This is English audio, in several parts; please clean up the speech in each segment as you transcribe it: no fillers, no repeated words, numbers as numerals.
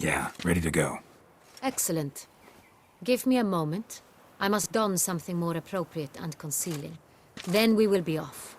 Yeah, ready to go. Excellent. Give me a moment. I must don something more appropriate and concealing. Then we will be off.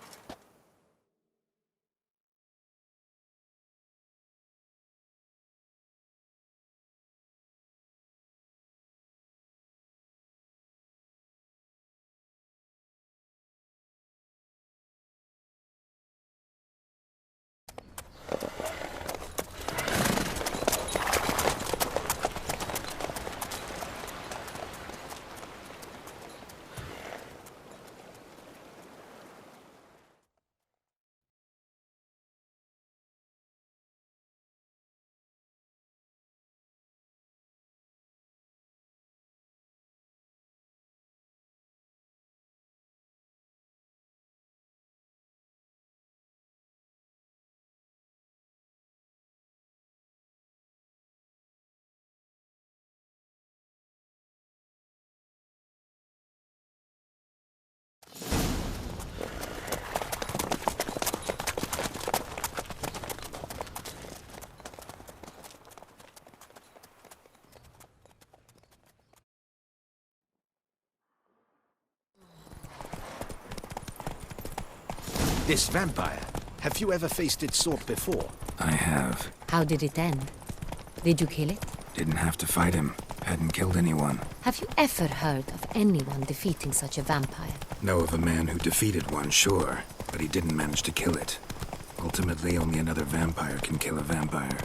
This vampire, have you ever faced its sort before? I have. How did it end? Did you kill it? Didn't have to fight him. Hadn't killed anyone. Have you ever heard of anyone defeating such a vampire? Know of a man who defeated one, sure. But he didn't manage to kill it. Ultimately, only another vampire can kill a vampire.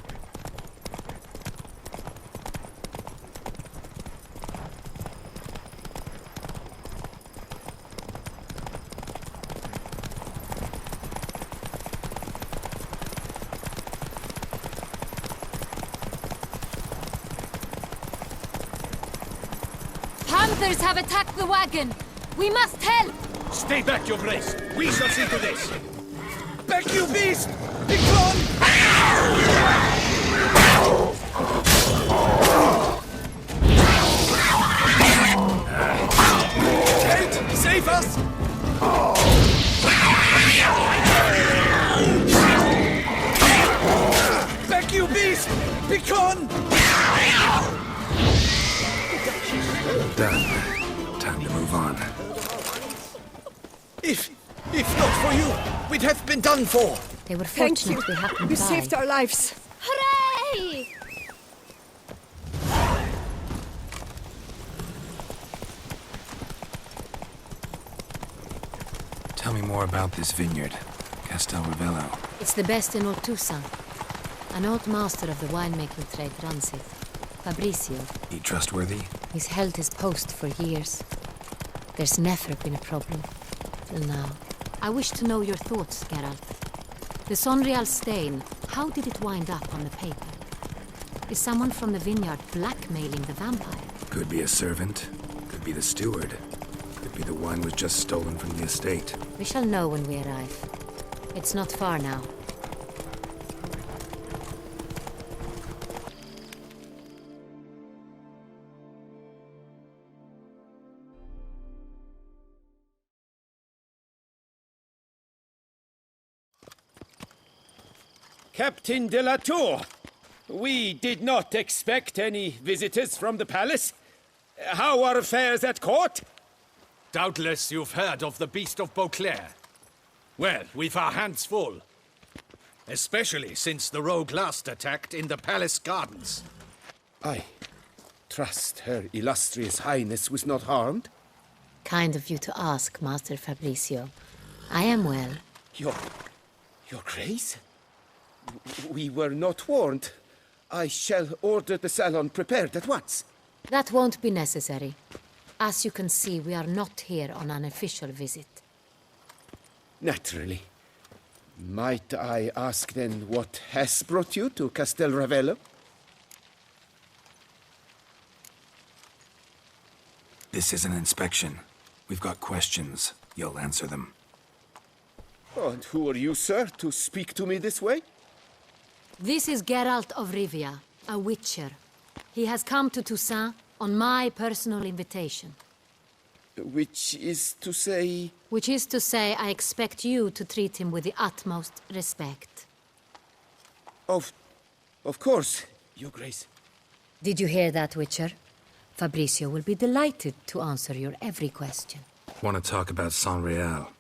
Panthers have attacked the wagon! We must help! Stay back, Your Grace! We shall see to this! Back, you beast! Be gone! Kate, save us! Back, you beast! Be gone! Done. Time to move on. If not for you, we'd have been done for. They were Thank fortunate you. we happened You by. saved our lives. Hooray! Tell me more about this vineyard. Castel Ravello. It's the best in Ortusa. An old master of the winemaking trade runs it. Fabrizio. He trustworthy? He's held his post for years. There's never been a problem. Till now. I wish to know your thoughts, Geralt. The Sonreal stain, how did it wind up on the paper? Is someone from the vineyard blackmailing the vampire? Could be a servant. Could be the steward. Could be the wine was just stolen from the estate. We shall know when we arrive. It's not far now. Captain de la Tour, we did not expect any visitors from the palace. How are affairs at court? Doubtless you've heard of the Beast of Beauclair. Well, we've our hands full. Especially since the rogue last attacked in the palace gardens. I trust Her Illustrious Highness was not harmed. Kind of you to ask, Master Fabrizio. I am well. Your Grace? We were not warned. I shall order the salon prepared at once. That won't be necessary. As you can see, we are not here on an official visit. Naturally. Might I ask then what has brought you to Castel Ravello? This is an inspection. We've got questions. You'll answer them. Oh, and who are you, sir, to speak to me this way? This is Geralt of Rivia, a witcher. He has come to Toussaint on my personal invitation. Which is to say... Which is to say, I expect you to treat him with the utmost respect. Of course, Your Grace. Did you hear that, Witcher? Fabricio will be delighted to answer your every question. Want to talk about San Real?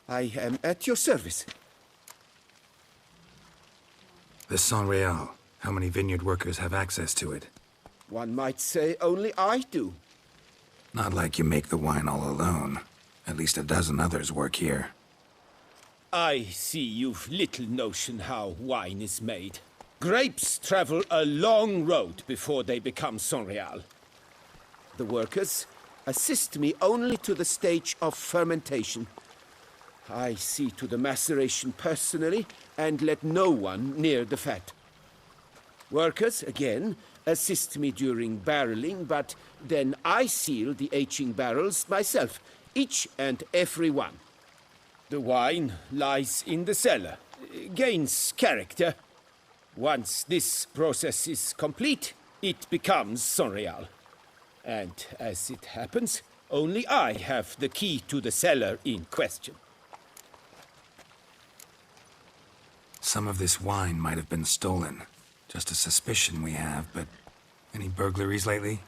I am at your service. The San Real. How many vineyard workers have access to it? One might say only I do. Not like you make the wine all alone. At least a dozen others work here. I see you've little notion how wine is made. Grapes travel a long road before they become Sonreal. The workers assist me only to the stage of fermentation. I see to the maceration personally and let no one near the fat. Workers, again, assist me during barreling, but then I seal the aging barrels myself, each and every one. The wine lies in the cellar, gains character. Once this process is complete, it becomes Sonreal. And as it happens, only I have the key to the cellar in question. Some of this wine might have been stolen. Just a suspicion we have, but any burglaries lately?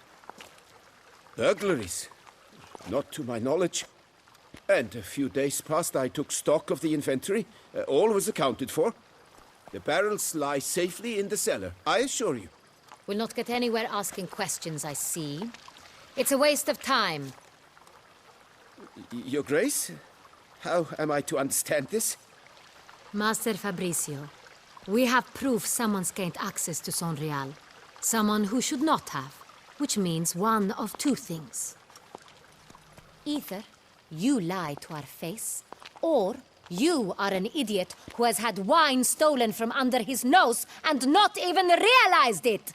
Burglaries? Not to my knowledge. And a few days past I took stock of the inventory. All was accounted for. The barrels lie safely in the cellar, I assure you. We'll not get anywhere asking questions, I see. It's a waste of time. Your Grace? How am I to understand this? Master Fabricio, we have proof someone's gained access to Sonreal. Someone who should not have, which means one of two things. Either you lie to our face, or you are an idiot who has had wine stolen from under his nose and not even realized it.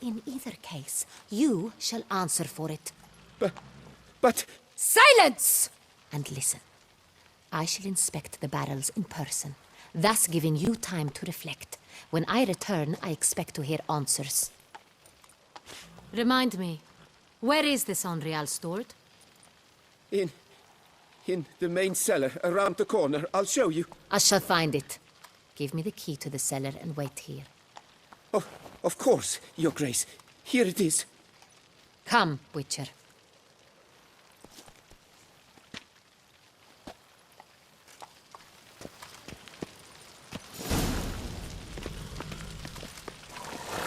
In either case, you shall answer for it. But... Silence! And listen. I shall inspect the barrels in person, thus giving you time to reflect. When I return, I expect to hear answers. Remind me, where is this Sonreal stored? In the main cellar, around the corner. I'll show you. I shall find it. Give me the key to the cellar and wait here. Oh, of course, Your Grace. Here it is. Come, Witcher.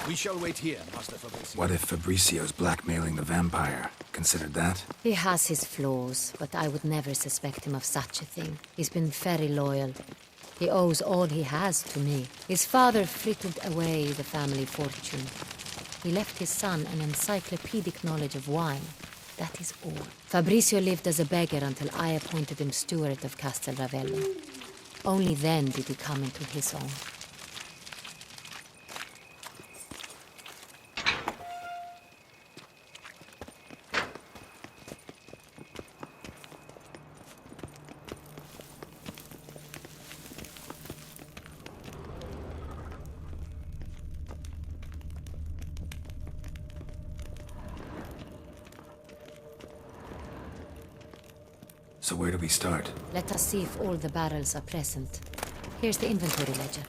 We shall wait here, Master Fabricio. What if Fabricio's blackmailing the vampire? Considered that? He has his flaws, but I would never suspect him of such a thing. He's been very loyal. He owes all he has to me. His father frittered away the family fortune. He left his son an encyclopedic knowledge of wine. That is all. Fabricio lived as a beggar until I appointed him steward of Castel Ravello. Only then did he come into his own. So where do we start? Let us see if all the barrels are present. Here's the inventory ledger.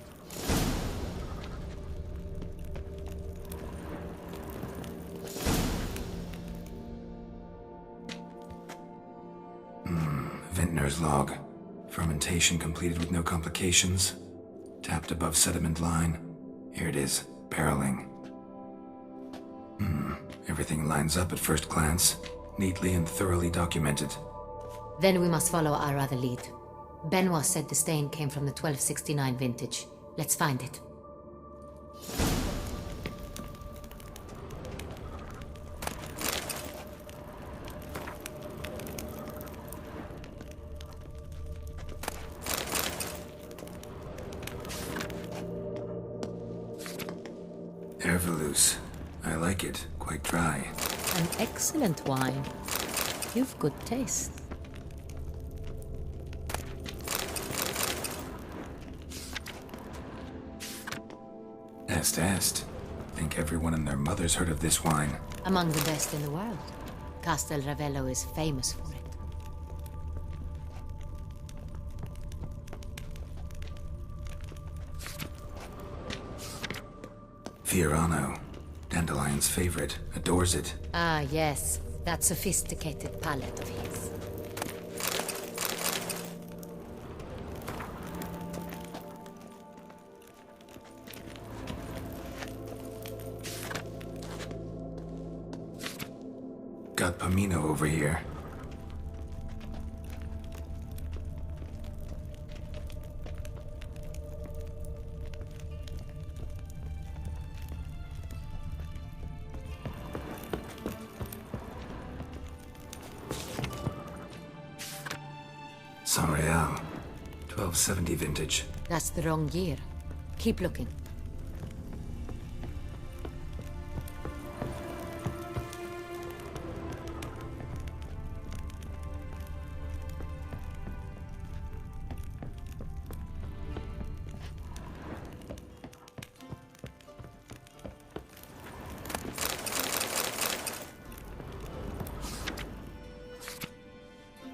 Vintner's log. Fermentation completed with no complications. Tapped above sediment line. Here it is. Barreling. Everything lines up at first glance. Neatly and thoroughly documented. Then we must follow our other lead. Benoit said the stain came from the 1269 vintage. Let's find it. Ervelous. I like it. Quite dry. An excellent wine. You've good taste. Est. Think everyone and their mother's heard of this wine. Among the best in the world. Castel Ravello is famous for it. Fiorano. Dandelion's favorite, adores it. Ah, yes. That sophisticated palate of his. Got Pomino over here. San Real, 1270 vintage. That's the wrong year. Keep looking.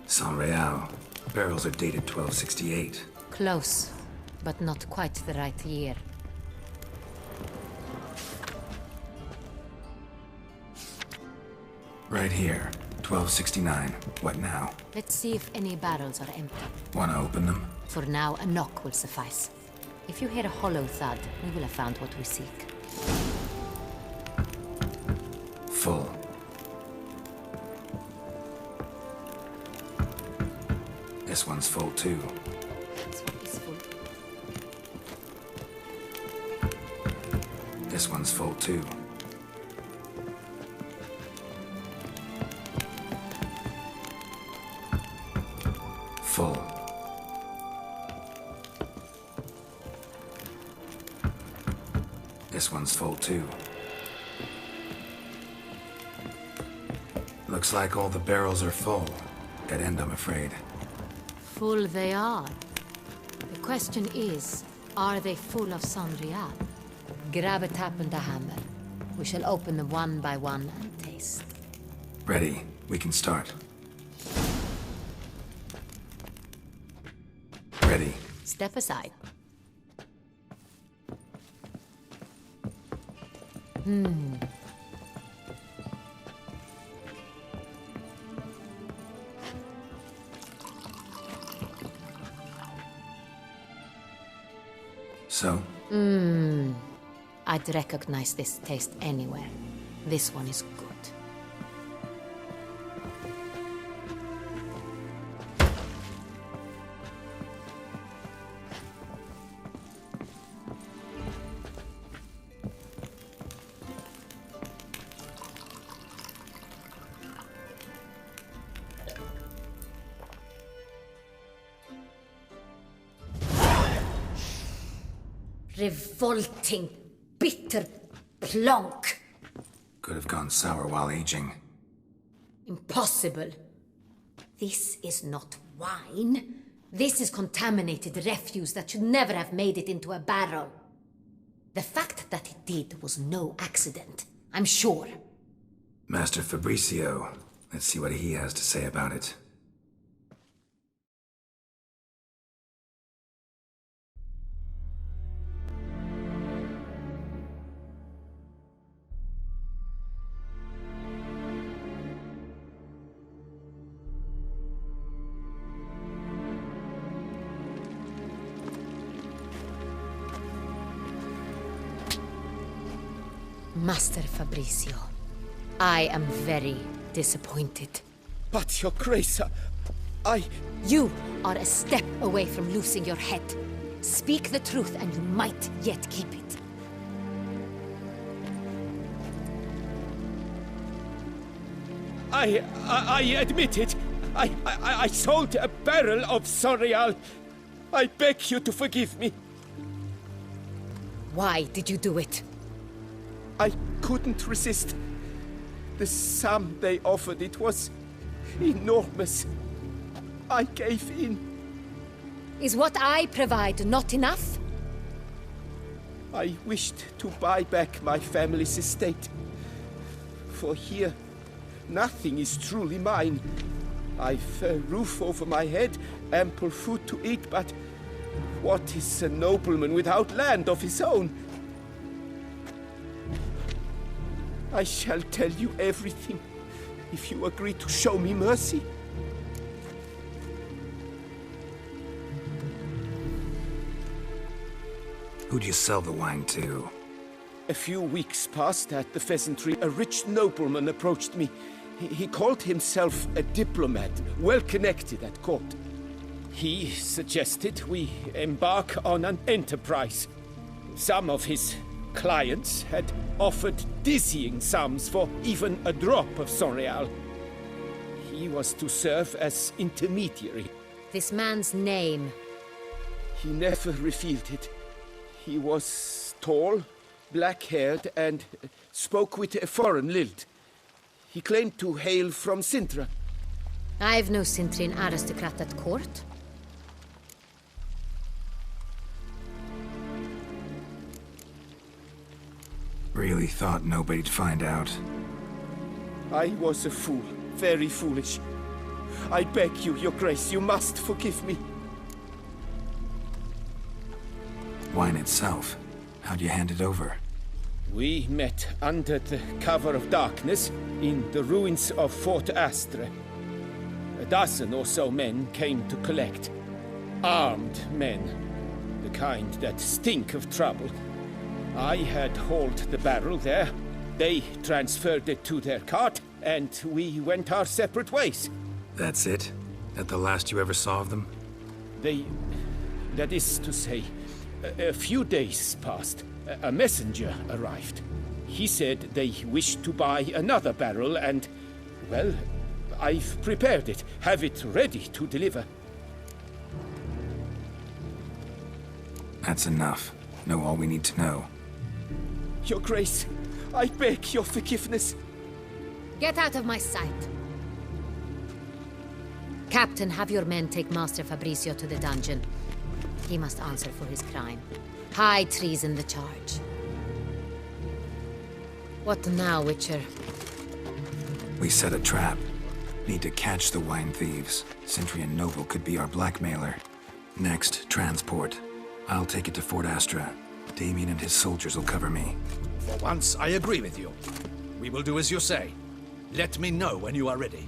San Real. Barrels are dated 1268. Close, but not quite the right year. Right here, 1269. What now? Let's see if any barrels are empty. Wanna open them? For now, a knock will suffice. If you hear a hollow thud, we will have found what we seek. Full. This one's full too. This one is full. This one's full too. Full. This one's full too. Looks like all the barrels are full. Dead end, I'm afraid. Full they are. The question is, are they full of San Real? Grab a tap and a hammer. We shall open them one by one and taste. Ready. We can start. Ready. Step aside. So, I'd recognize this taste anywhere. This one is good. Revolting, bitter plonk. could have gone sour while aging. Impossible. This is not wine. This is contaminated refuse that should never have made it into a barrel. The fact that it did was no accident, I'm sure. Master Fabricio, let's see what he has to say about it. Master Fabricio, I am very disappointed. But, Your Grace, You are a step away from losing your head. Speak the truth and you might yet keep it. I admit it. I sold a barrel of San Real. I beg you to forgive me. Why did you do it? I couldn't resist. The sum they offered, it was enormous. I gave in. Is what I provide not enough? I wished to buy back my family's estate. For here, nothing is truly mine. I've a roof over my head, ample food to eat, but what is a nobleman without land of his own? I shall tell you everything, if you agree to show me mercy. Who'd you sell the wine to? A few weeks past at the Pheasantry, a rich nobleman approached me. He called himself a diplomat, well connected at court. He suggested we embark on an enterprise. Some of his clients had offered dizzying sums for even a drop of Sonreal. He was to serve as intermediary. This man's name. He never revealed it. He was tall, black-haired, and spoke with a foreign lilt. He claimed to hail from Sintra. I've no Sintrin aristocrat at court. Really thought nobody'd find out. I was a fool, very foolish. I beg you, Your Grace, you must forgive me. Wine itself, how'd you hand it over? We met under the cover of darkness in the ruins of Fort Astre. A dozen or so men came to collect. Armed men, the kind that stink of trouble. I had hauled the barrel there. They transferred it to their cart, and we went our separate ways. That's it? That the last you ever saw of them? That is to say, a few days passed. A messenger arrived. He said they wished to buy another barrel and, well, I've prepared it. Have it ready to deliver. That's enough. Know all we need to know. Your Grace, I beg your forgiveness. Get out of my sight. Captain, have your men take Master Fabrizio to the dungeon. He must answer for his crime. High treason the charge. What now, Witcher? We set a trap. Need to catch the wine thieves. Centurion Noble could be our blackmailer. Next, transport. I'll take it to Fort Astra. Damien and his soldiers will cover me. For once, I agree with you. We will do as you say. Let me know when you are ready.